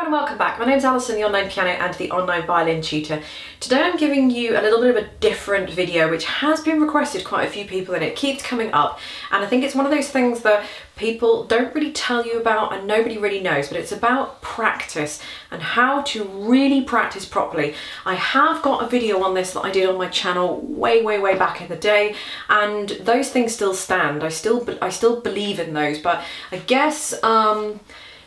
everyone and welcome back. My name's Alison, the online piano and the online violin tutor. Today I'm giving you a little bit of a different video which has been requested quite a few people and it keeps coming up, and I think it's one of those things that people don't really tell you about and nobody really knows, but it's about practice and how to really practice properly. I have got a video on this that I did on my channel way back in the day, and those things still stand. I still believe in those, but I guess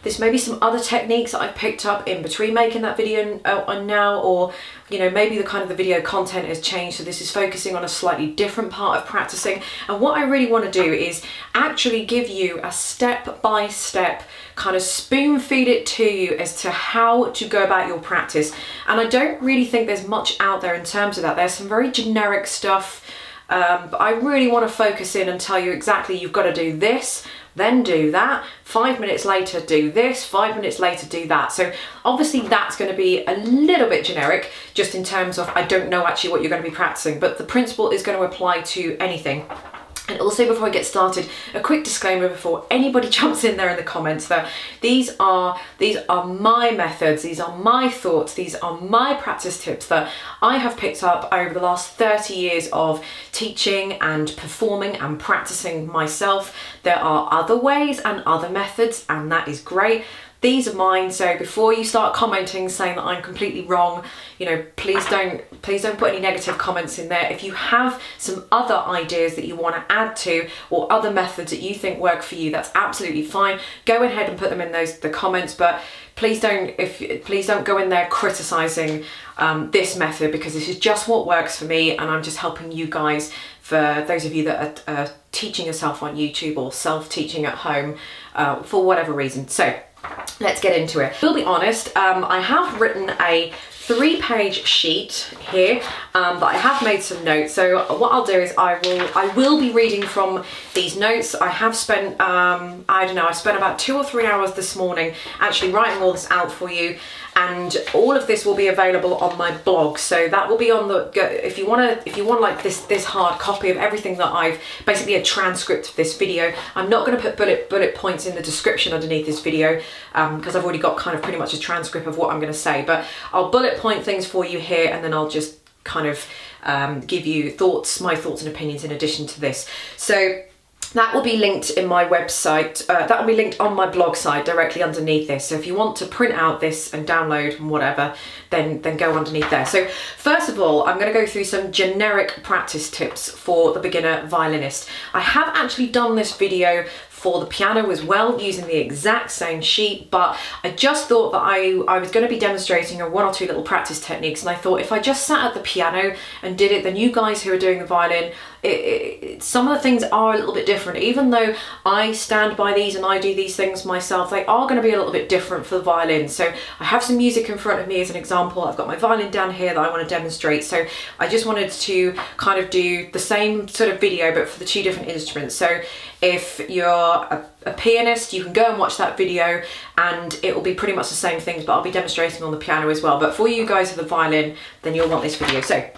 there's maybe some other techniques that I've picked up in between making that video and now, or you know, maybe the video content has changed, so this is focusing on a slightly different part of practicing. And what I really want to do is actually give you a step-by-step kind of spoon feed it to you as to how to go about your practice. And I don't really think there's much out there in terms of that. There's some very generic stuff, but I really want to focus in and tell you exactly you've got to do this, then do that, 5 minutes later do this, 5 minutes later do that. So obviously that's going to be a little bit generic just in terms of I don't know actually what you're going to be practicing, but the principle is going to apply to anything. And also, before I get started, a quick disclaimer before anybody jumps in there in the comments that these are my methods, these are my thoughts, these are my practice tips that I have picked up over the last 30 years of teaching and performing and practicing myself. There are other ways and other methods, and that is great. These are mine, so before you start commenting saying that I'm completely wrong, you know, please don't put any negative comments in there. If you have some other ideas that you want to add to, or other methods that you think work for you, that's absolutely fine. Go ahead and put them in the comments, but please don't go in there criticizing this method, because this is just what works for me, and I'm just helping you guys. For those of you that are teaching yourself on YouTube or self-teaching at home for whatever reason. So let's get into it. We'll be honest, I have written a 3-page sheet here, but I have made some notes. So what I'll do is I will be reading from these notes. I have spent I spent about 2 or 3 hours this morning actually writing all this out for you, and all of this will be available on my blog. So that will be on the, if you want like this hard copy of everything that I've basically a transcript of this video. I'm not going to put bullet points in the description underneath this video because I've already got kind of pretty much a transcript of what I'm going to say, but I'll bullet point things for you here, and then I'll just kind of give you my thoughts and opinions in addition to this. So that will be linked in my website, that will be linked on my blog site directly underneath this. So if you want to print out this and download and whatever, then go underneath there. So first of all, I'm going to go through some generic practice tips for the beginner violinist. I have actually done this video for the piano as well, using the exact same sheet, but I just thought that I was going to be demonstrating 1 or 2 little practice techniques, and I thought if I just sat at the piano and did it, then you guys who are doing the violin, some of the things are a little bit different. Even though I stand by these and I do these things myself, they are going to be a little bit different for the violin. So I have some music in front of me as an example. I've got my violin down here that I want to demonstrate. So I just wanted to kind of do the same sort of video, but for the 2 different instruments. So if you're a pianist, you can go and watch that video and it will be pretty much the same things, but I'll be demonstrating on the piano as well. But for you guys with the violin, then you'll want this video. So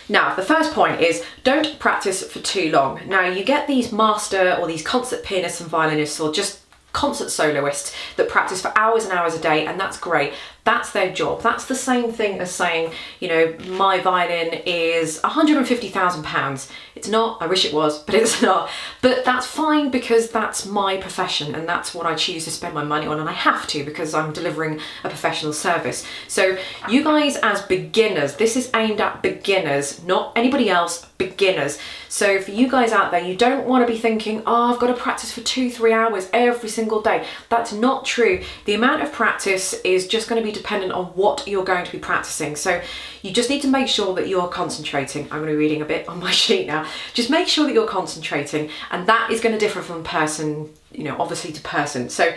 now, the first point is don't practice for too long. Now, you get these master or these concert pianists and violinists, or just concert soloists that practice for hours and hours a day, and that's great. That's their job. That's the same thing as saying, you know, my violin is £150,000. It's not, I wish it was, but it's not. But that's fine, because that's my profession and that's what I choose to spend my money on, and I have to because I'm delivering a professional service. So you guys as beginners, this is aimed at beginners, not anybody else, beginners. So for you guys out there, you don't want to be thinking, oh, I've got to practice for 2-3 hours every single day. That's not true. The amount of practice is just going to be dependent on what you're going to be practicing. So you just need to make sure that you're concentrating. I'm going to be reading a bit on my sheet now. Just make sure that you're concentrating, and that is going to differ from person, you know, obviously to person. So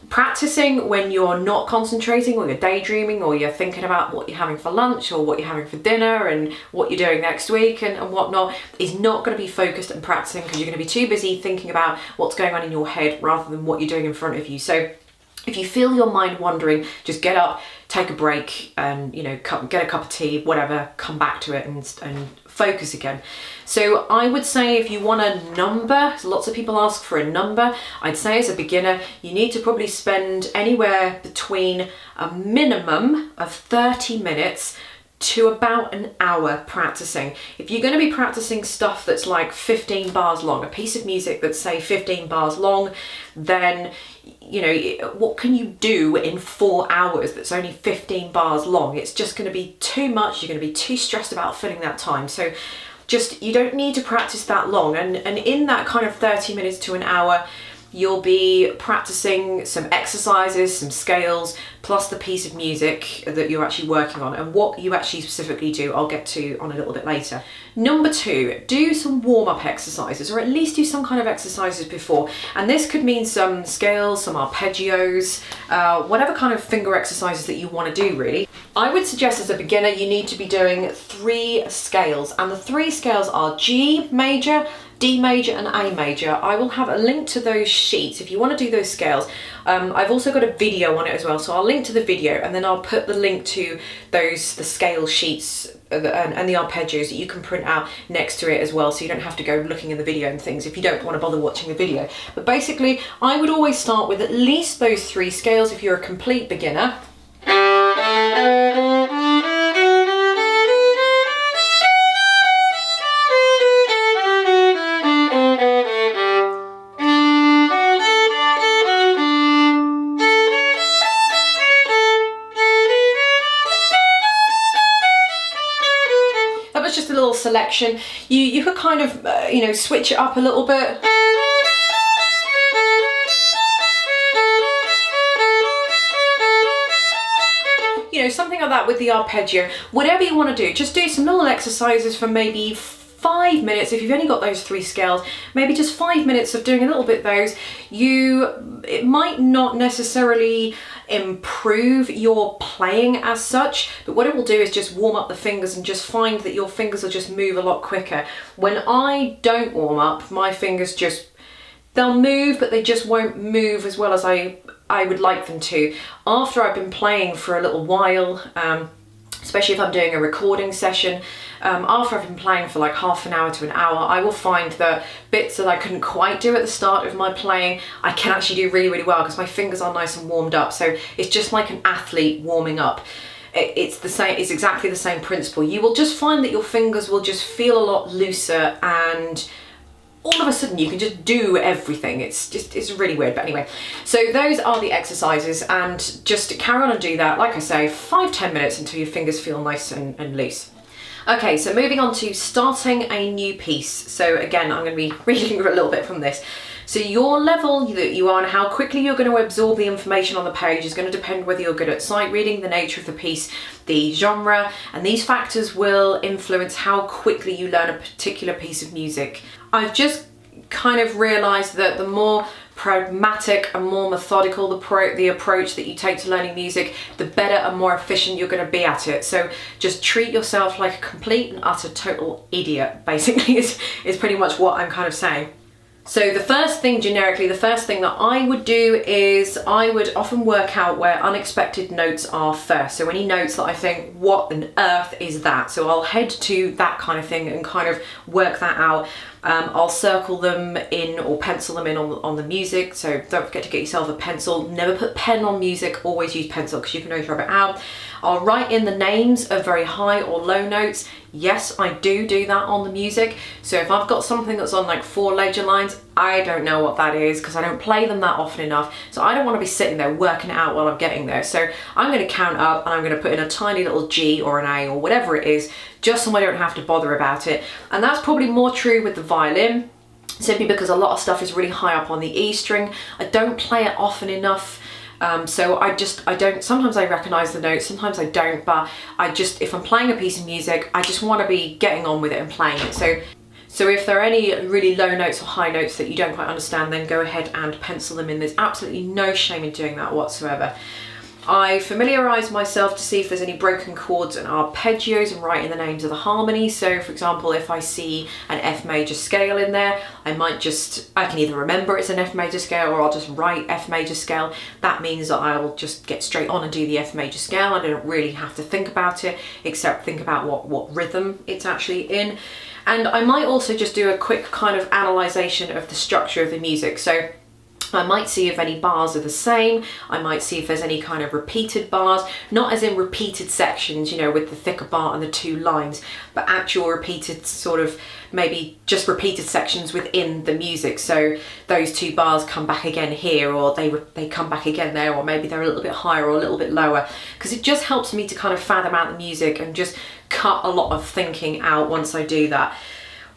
practicing when you're not concentrating, or you're daydreaming, or you're thinking about what you're having for lunch or what you're having for dinner and what you're doing next week and whatnot, is not going to be focused and practicing, because you're going to be too busy thinking about what's going on in your head rather than what you're doing in front of you. So if you feel your mind wandering, just get up, take a break and, you know, get a cup of tea, whatever, come back to it and focus again. So I would say if you want a number, so lots of people ask for a number, I'd say as a beginner, you need to probably spend anywhere between a minimum of 30 minutes to about an hour practicing. If you're going to be practicing stuff that's like 15 bars long, a piece of music that's say 15 bars long, then, you know, what can you do in 4 hours that's only 15 bars long? It's just going to be too much. You're going to be too stressed about filling that time. So just, you don't need to practice that long. And in that kind of 30 minutes to an hour, you'll be practicing some exercises, some scales, plus the piece of music that you're actually working on. And what you actually specifically do, I'll get to on a little bit later. Number 2, do some warm-up exercises, or at least do some kind of exercises before. And this could mean some scales, some arpeggios, whatever kind of finger exercises that you want to do, really. I would suggest as a beginner, you need to be doing 3 scales. And the 3 scales are G major, D major and A major. I will have a link to those sheets if you want to do those scales. I've also got a video on it as well, so I'll link to the video and then I'll put the link to the scale sheets and the arpeggios that you can print out next to it as well, so you don't have to go looking in the video and things if you don't want to bother watching the video. But basically, I would always start with at least those 3 scales if you're a complete beginner. Just a little selection. You could kind of you know, switch it up a little bit. You know, something like that with the arpeggio. Whatever you want to do, just do some little exercises for maybe 5 minutes. If you've only got those 3 scales, maybe just 5 minutes of doing a little bit of those. It might not necessarily improve your playing as such, but what it will do is just warm up the fingers and just find that your fingers will just move a lot quicker. When I don't warm up, my fingers they'll move, but they just won't move as well as I would like them to. After I've been playing for a little while, especially if I'm doing a recording session, after I've been playing for like half an hour to an hour, I will find that bits that I couldn't quite do at the start of my playing, I can actually do really, really well because my fingers are nice and warmed up. So it's just like an athlete warming up. It's the same, it's exactly the same principle. You will just find that your fingers will just feel a lot looser, and all of a sudden you can just do everything. It's really weird, but anyway. So those are the exercises, and just carry on and do that, like I say, 5-10 minutes until your fingers feel nice and loose. Okay, so moving on to starting a new piece. So again, I'm going to be reading a little bit from this. So your level that you are and how quickly you're going to absorb the information on the page is going to depend whether you're good at sight reading, the nature of the piece, the genre, and these factors will influence how quickly you learn a particular piece of music. I've just kind of realised that the more pragmatic and more methodical the approach that you take to learning music, the better and more efficient you're going to be at it. So just treat yourself like a complete and utter total idiot, basically, is pretty much what I'm kind of saying. So the first thing, generically, the first thing that I would do is I would often work out where unexpected notes are first. So any notes that I think, what on earth is that? So I'll head to that kind of thing and kind of work that out. I'll circle them in or pencil them in on the music. So don't forget to get yourself a pencil. Never put pen on music, always use pencil because you can always rub it out. I'll write in the names of very high or low notes. Yes, I do that on the music. So if I've got something that's on like 4 ledger lines, I don't know what that is because I don't play them that often enough. So I don't want to be sitting there working it out while I'm getting there. So I'm going to count up and I'm going to put in a tiny little G or an A or whatever it is, just so I don't have to bother about it. And that's probably more true with the violin, simply because a lot of stuff is really high up on the E string. I don't play it often enough. So I don't, sometimes I recognise the notes, sometimes I don't, but if I'm playing a piece of music, I just want to be getting on with it and playing it. So if there are any really low notes or high notes that you don't quite understand, then go ahead and pencil them in. There's absolutely no shame in doing that whatsoever. I familiarise myself to see if there's any broken chords and arpeggios and write in the names of the harmonies. So for example, if I see an F major scale in there, I can either remember it's an F major scale or I'll just write F major scale. That means that I'll just get straight on and do the F major scale. I don't really have to think about it, except think about what rhythm it's actually in. And I might also just do a quick kind of analysation of the structure of the music. So I might see if any bars are the same. I might see if there's any kind of repeated bars, not as in repeated sections, you know, with the thicker bar and the two lines, but actual repeated sort of, maybe just repeated sections within the music. So those two bars come back again here, or they come back again there, or maybe they're a little bit higher or a little bit lower, because it just helps me to kind of fathom out the music and just cut a lot of thinking out once I do that.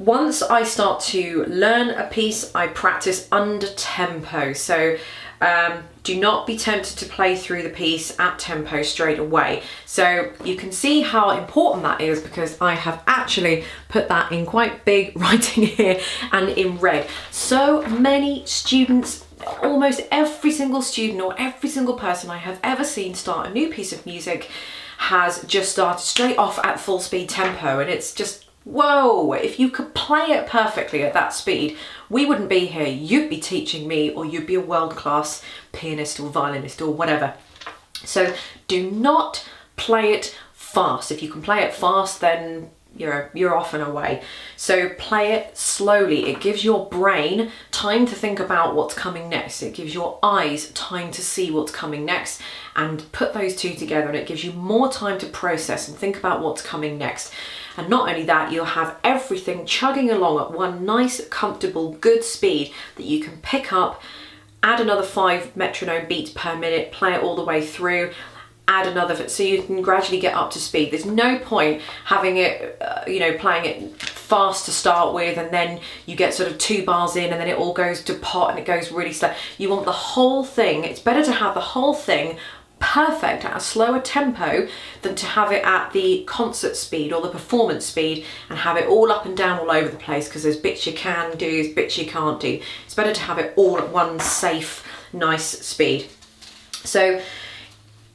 Once I start to learn a piece, I practice under tempo. So do not be tempted to play through the piece at tempo straight away. So you can see how important that is, because I have actually put that in quite big writing here and in red. So many students, almost every single student or every single person I have ever seen start a new piece of music has just started straight off at full speed tempo, and it's just, whoa, if you could play it perfectly at that speed, we wouldn't be here. You'd be teaching me, or you'd be a world-class pianist or violinist or whatever. So do not play it fast. If you can play it fast, then you're off and away. So play it slowly. It gives your brain time to think about what's coming next. It gives your eyes time to see what's coming next, and put those two together, and it gives you more time to process and think about what's coming next. And not only that, you'll have everything chugging along at one nice, comfortable, good speed that you can pick up, add another 5 metronome beats per minute, play it all the way through, add another, so you can gradually get up to speed. There's no point having it, playing it fast to start with, and then you get sort of 2 bars in and then it all goes to pot and it goes really slow. You want the whole thing. It's better to have the whole thing perfect at a slower tempo than to have it at the concert speed or the performance speed and have it all up and down all over the place, because there's bits you can do, there's bits you can't do. It's better to have it all at one safe, nice speed. So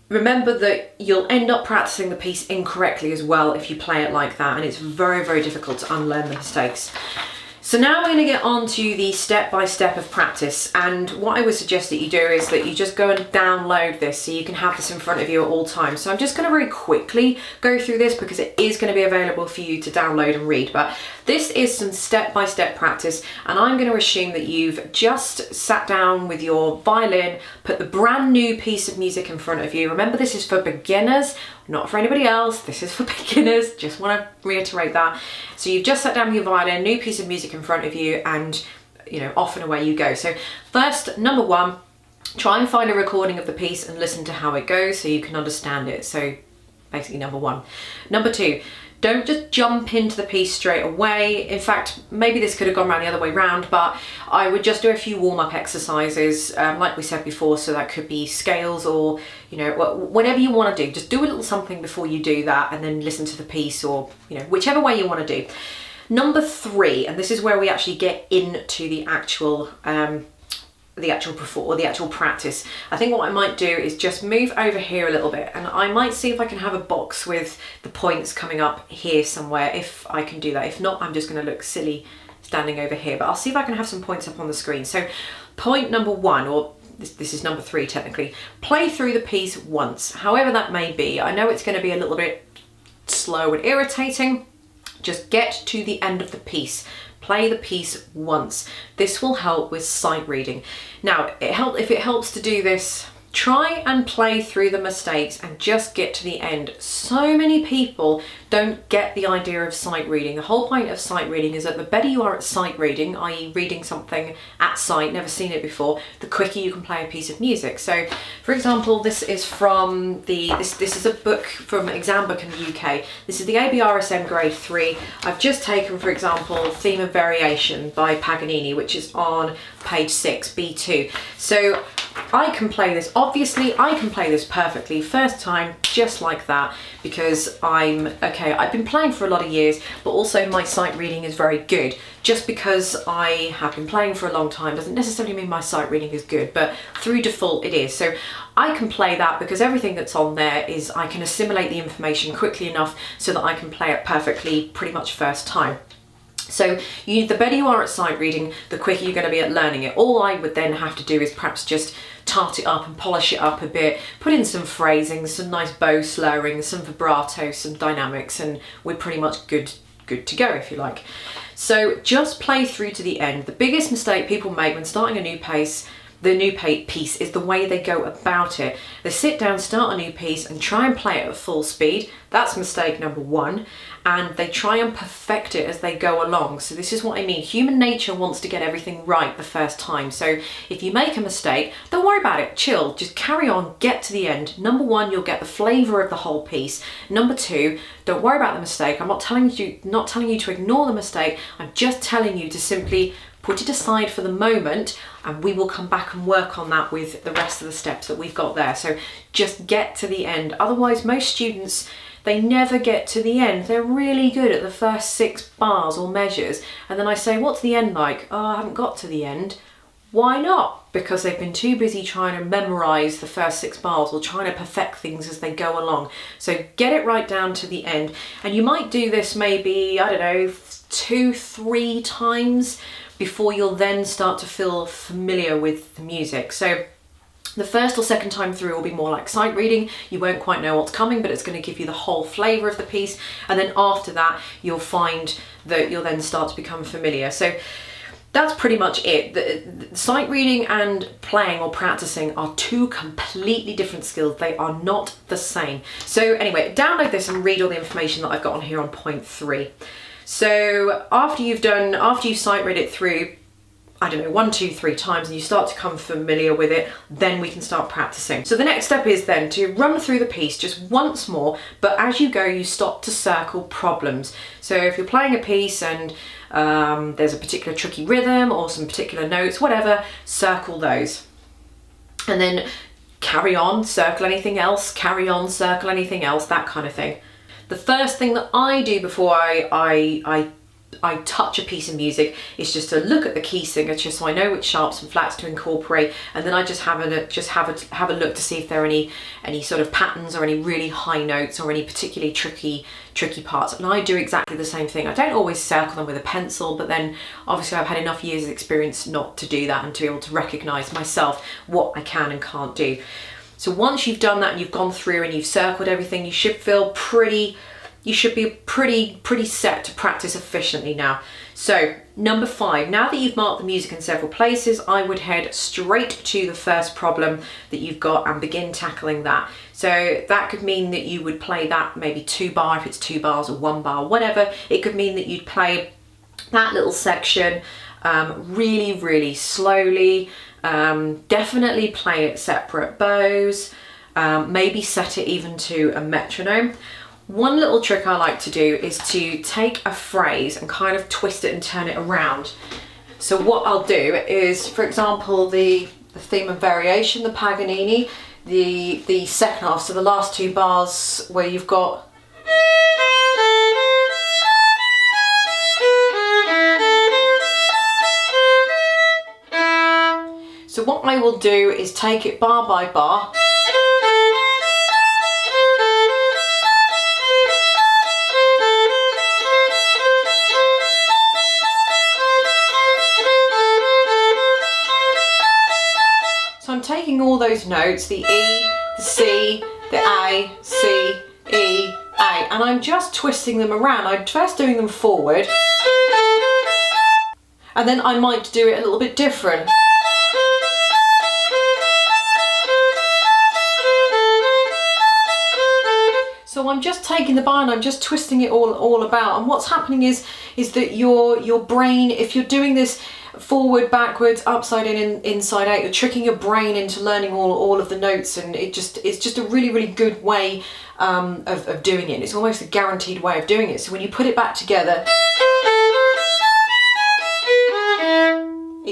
remember that you'll end up practicing the piece incorrectly as well if you play it like that, and it's very, very difficult to unlearn the mistakes. So now we're going to get on to the step-by-step of practice, and what I would suggest that you do is that you just go and download this so you can have this in front of you at all times. So I'm just going to very quickly go through this because it is going to be available for you to download and read, but this is some step-by-step practice, and I'm going to assume that you've just sat down with your violin, put the brand new piece of music in front of you. Remember, this is for beginners, not for anybody else. This is for beginners. Just want to reiterate that. So you've just sat down with your violin, new piece of music in front of you, and off and away you go. So first, number 1, try and find a recording of the piece and listen to how it goes so you can understand it. So basically number 1. Number 2, don't just jump into the piece straight away. In fact, maybe this could have gone around the other way round, but I would just do a few warm-up exercises, like we said before. So that could be scales, or whatever you want to do. Just do a little something before you do that, and then listen to the piece, or whichever way you want to do. Number 3, and this is where we actually get into the actual practice. I think what I might do is just move over here a little bit, and I might see if I can have a box with the points coming up here somewhere, if I can do that. If not, I'm just going to look silly standing over here, but I'll see if I can have some points up on the screen. So point number 1, or this is number 3 technically, play through the piece once, however that may be. I know it's going to be a little bit slow and irritating. Just get to the end of the piece. Play the piece once. This will help with sight reading. Now, if it helps to do this, try and play through the mistakes and just get to the end. So many people don't get the idea of sight reading. The whole point of sight reading is that the better you are at sight reading, i.e. reading something at sight, never seen it before, the quicker you can play a piece of music. So, for example, this is from this is a book from Exam Book in the UK. This is the ABRSM Grade 3. I've just taken, for example, Theme of Variation by Paganini, which is on page 6, B2. So I can play this, obviously I can play this perfectly first time, just like that, because I've been playing for a lot of years, but also my sight reading is very good. Just because I have been playing for a long time doesn't necessarily mean my sight reading is good, but through default it is. So I can play that because everything that's on there is, I can assimilate the information quickly enough so that I can play it perfectly pretty much first time. So the better you are at sight reading, the quicker you're going to be at learning it. All I would then have to do is perhaps just tart it up and polish it up a bit, put in some phrasing, some nice bow slurring, some vibrato, some dynamics, and we're pretty much good to go, if you like. So just play through to the end. The biggest mistake people make when starting a new piece is the way they go about it. They sit down, start a new piece and try and play it at full speed. That's mistake number one. And they try and perfect it as they go along. So this is what I mean. Human nature wants to get everything right the first time. So if you make a mistake, don't worry about it. Chill, just carry on, get to the end. Number one, you'll get the flavor of the whole piece. Number two, don't worry about the mistake. I'm not telling you to ignore the mistake. I'm just telling you to simply put it aside for the moment, and we will come back and work on that with the rest of the steps that we've got there. So just get to the end. Otherwise, most students, they never get to the end. They're really good at the first 6 bars or measures. And then I say, what's the end like? Oh, I haven't got to the end. Why not? Because they've been too busy trying to memorize the first 6 bars or trying to perfect things as they go along. So get it right down to the end. And you might do this maybe, I don't know, 2-3 times before you'll then start to feel familiar with the music. So the first or second time through will be more like sight reading. You won't quite know what's coming, but it's going to give you the whole flavour of the piece. And then after that, you'll find that you'll then start to become familiar. So that's pretty much it. The sight reading and playing or practising are 2 completely different skills. They are not the same. So anyway, download this and read all the information that I've got on here on point 3. So after you've sight read it through, I don't know, 1, 2, 3 times, and you start to become familiar with it, then we can start practicing. So the next step is then to run through the piece just once more, but as you go, you stop to circle problems. So if you're playing a piece and there's a particular tricky rhythm or some particular notes, whatever, circle those. And then carry on, circle anything else, carry on, circle anything else, that kind of thing. The first thing that I do before I touch a piece of music is just to look at the key signature, so I know which sharps and flats to incorporate, and then I just have a look to see if there are any sort of patterns or any really high notes or any particularly tricky parts. And I do exactly the same thing. I don't always circle them with a pencil, but then obviously I've had enough years of experience not to do that and to be able to recognize myself what I can and can't do. So once you've done that and you've gone through and you've circled everything, you should be pretty set to practice efficiently now. So number 5, now that you've marked the music in several places, I would head straight to the first problem that you've got and begin tackling that. So that could mean that you would play that maybe 2 bar, if it's 2 bars or 1 bar, whatever. It could mean that you'd play that little section really, really slowly. Definitely play it separate bows, maybe set it even to a metronome. One little trick I like to do is to take a phrase and kind of twist it and turn it around. So what I'll do is, for example, the theme of variation, the Paganini, the second half, so the last 2 bars where you've got so what I will do is take it bar by bar. So I'm taking all those notes, the E, the C, the A, C, E, A, and I'm just twisting them around. I'm first doing them forward, and then I might do it a little bit different. So I'm just taking the bar and I'm just twisting it all about. And what's happening is that your brain, if you're doing this forward, backwards, upside in, inside out, you're tricking your brain into learning all of the notes, and it's just a really, really good way of doing it. It's almost a guaranteed way of doing it. So when you put it back together,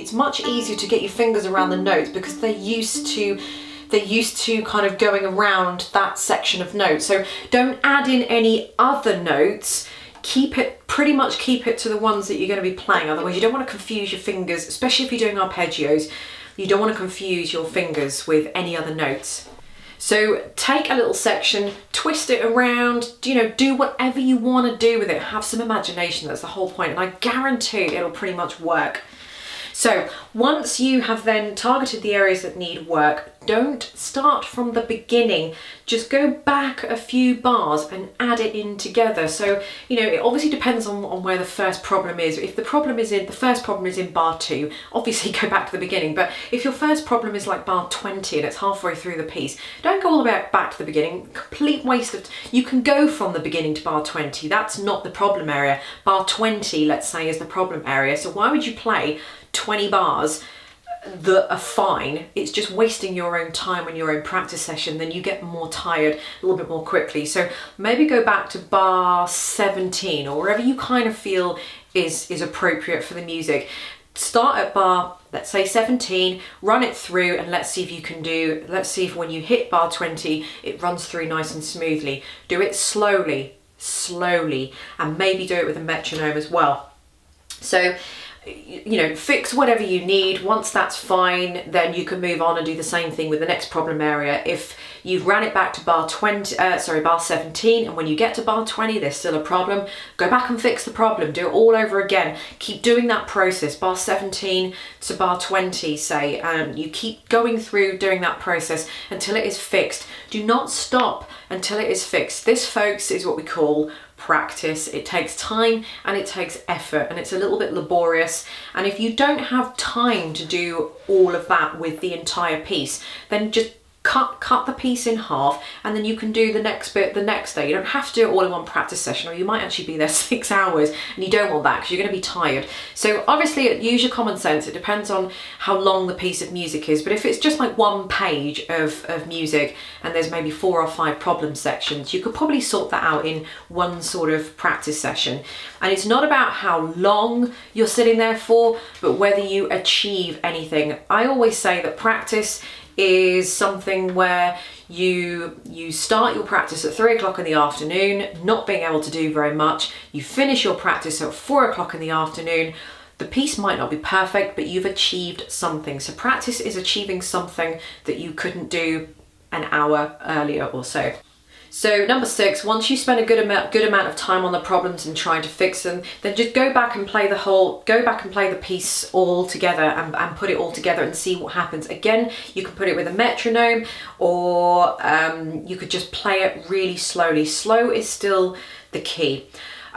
it's much easier to get your fingers around the notes because they're used to kind of going around that section of notes. So don't add in any other notes. Pretty much keep it to the ones that you're going to be playing. Otherwise you don't want to confuse your fingers, especially if you're doing arpeggios. You don't want to confuse your fingers with any other notes. So take a little section, twist it around, you know, do whatever you want to do with it. Have some imagination, that's the whole point, and I guarantee it'll pretty much work. So once you have then targeted the areas that need work, don't start from the beginning. Just go back a few bars and add it in together. So, you know, it obviously depends on where the first problem is. If the first problem is in bar 2, obviously go back to the beginning. But if your first problem is like bar 20 and it's halfway through the piece, don't go all the way back to the beginning. Complete waste of, you can go from the beginning to bar 20. That's not the problem area. Bar 20, let's say, is the problem area. So why would you play 20 bars that are fine? It's just wasting your own time on your own practice session. Then you get more tired a little bit more quickly. So maybe go back to bar 17 or wherever you kind of feel is appropriate for the music. Start at bar, let's say 17, run it through, and let's see if when you hit bar 20 it runs through nice and smoothly. Do it slowly, and maybe do it with a metronome as well. So, you know, fix whatever you need. Once that's fine, then you can move on and do the same thing with the next problem area. If you've ran it back to bar 17, and when you get to bar 20 there's still a problem, go back and fix the problem. Do it all over again. Keep doing that process, bar 17 to bar 20, say, and you keep going through doing that process until it is fixed. Do not stop until it is fixed. This, folks, is what we call practice. It takes time and it takes effort, and it's a little bit laborious, and if you don't have time to do all of that with the entire piece, then just cut the piece in half, and then you can do the next bit the next day. You don't have to do it all in one practice session, or you might actually be there 6 hours, and you don't want that because you're going to be tired. So obviously use your common sense. It depends on how long the piece of music is, but if it's just like 1 page of music and there's maybe 4 or 5 problem sections, you could probably sort that out in one sort of practice session. And it's not about how long you're sitting there for, but whether you achieve anything. I always say that practice is something where you start your practice at 3 o'clock in the afternoon, not being able to do very much. You finish your practice at 4 o'clock in the afternoon. The piece might not be perfect, but you've achieved something. So practice is achieving something that you couldn't do an hour earlier or so. So number 6, once you spend a good amount of time on the problems and trying to fix them, then just go back and play the piece all together and put it all together and see what happens. Again, you can put it with a metronome, or you could just play it really slowly. Slow is still the key.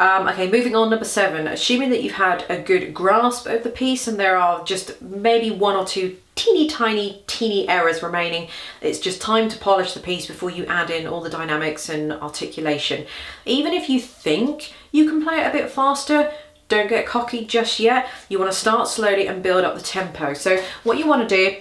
Okay, moving on, number 7, assuming that you've had a good grasp of the piece and there are just maybe 1 or 2 teeny errors remaining, it's just time to polish the piece before you add in all the dynamics and articulation. Even if you think you can play it a bit faster, don't get cocky just yet. You want to start slowly and build up the tempo. So what you want to do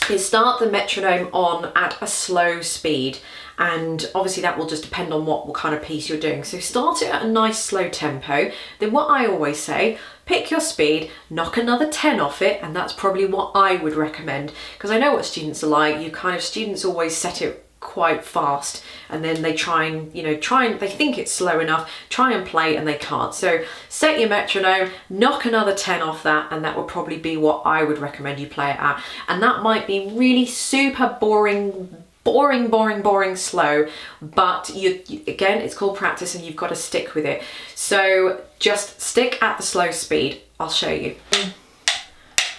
is start the metronome on at a slow speed, and obviously that will just depend on what kind of piece you're doing. So start it at a nice slow tempo. Then what I always say, pick your speed, knock another 10 off it, and that's probably what I would recommend, because I know what students are like. Students always set it quite fast, and then they try and they think it's slow enough, try and play, and they can't. So set your metronome, knock another 10 off that, and that would probably be what I would recommend you play it at. And that might be really super boring slow, but again, it's called practice and you've got to stick with it. So just stick at the slow speed. I'll show you.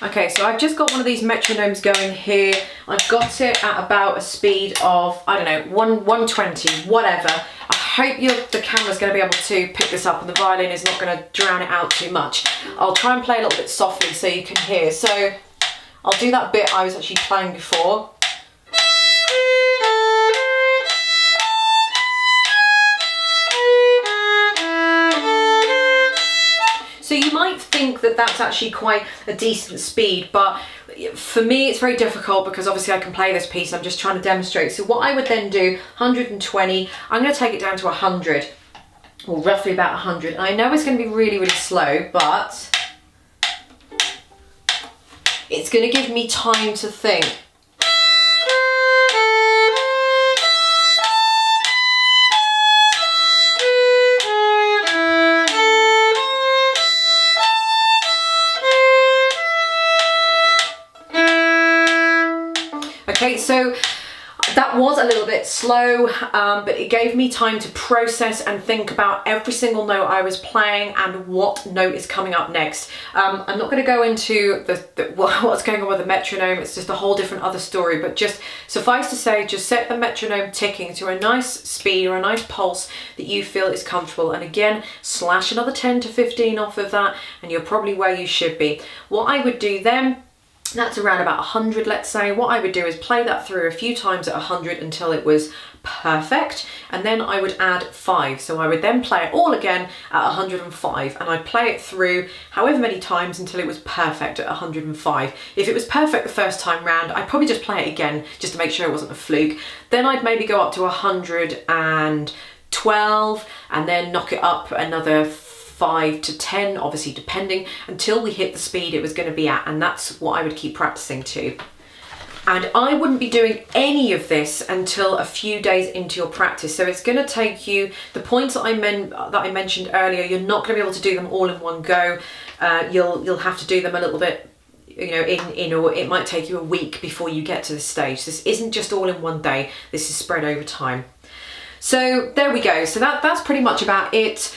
Okay, so I've just got one of these metronomes going here. I've got it at about a speed of, I don't know, 120, whatever. I hope the camera's going to be able to pick this up and the violin is not going to drown it out too much. I'll try and play a little bit softly so you can hear. So I'll do that bit I was actually playing before. So you might think that that's actually quite a decent speed, but for me it's very difficult because obviously I can play this piece, I'm just trying to demonstrate. So what I would then do, 120, I'm going to take it down to 100, or roughly about 100. And I know it's going to be really, really slow, but it's going to give me time to think. Okay, so that was a little bit slow, but it gave me time to process and think about every single note I was playing and what note is coming up next. I'm not going to go into what's going on with the metronome. It's just a whole different other story, but just suffice to say, just set the metronome ticking to a nice speed or a nice pulse that you feel is comfortable. And again, slash another 10 to 15 off of that, and you're probably where you should be. What I would do then, that's around about 100, let's say. What I would do is play that through a few times at 100 until it was perfect, and then I would add 5. So I would then play it all again at 105, and I'd play it through however many times until it was perfect at 105. If it was perfect the first time round, I'd probably just play it again just to make sure it wasn't a fluke. Then I'd maybe go up to 112 and then knock it up another 5 to 10, obviously depending, until we hit the speed it was going to be at, and that's what I would keep practicing to. And I wouldn't be doing any of this until a few days into your practice. So it's going to take you, the points that I mentioned earlier, you're not going to be able to do them all in one go. You'll have to do them a little bit, you know, or it might take you a week before you get to this stage. This isn't just all in one day. This is spread over time. So there we go. So that's pretty much about it.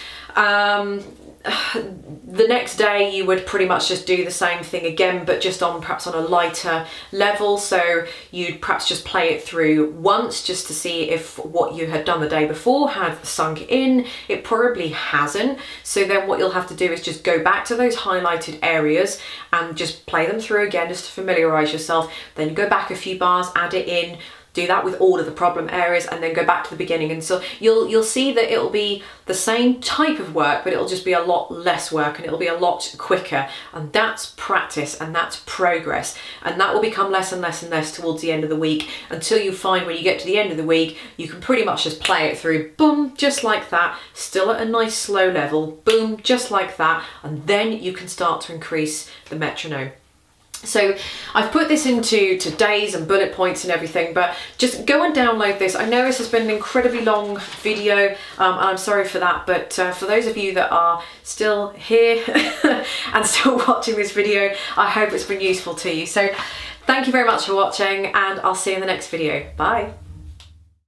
The next day you would pretty much just do the same thing again, but just perhaps on a lighter level. So you'd perhaps just play it through once just to see if what you had done the day before had sunk in. It probably hasn't. So then what you'll have to do is just go back to those highlighted areas and just play them through again just to familiarize yourself. Then go back a few bars, add it in. Do that with all of the problem areas, and then go back to the beginning. And so you'll see that it'll be the same type of work, but it'll just be a lot less work and it'll be a lot quicker. And that's practice and that's progress. And that will become less and less and less towards the end of the week, until you find when you get to the end of the week, you can pretty much just play it through, boom, just like that, still at a nice slow level, boom, just like that. And then you can start to increase the metronome. So I've put this into days and bullet points and everything, but just go and download this. I know this has been an incredibly long video, and I'm sorry for that, but for those of you that are still here and still watching this video, I hope it's been useful to you. So thank you very much for watching, and I'll see you in the next video. Bye.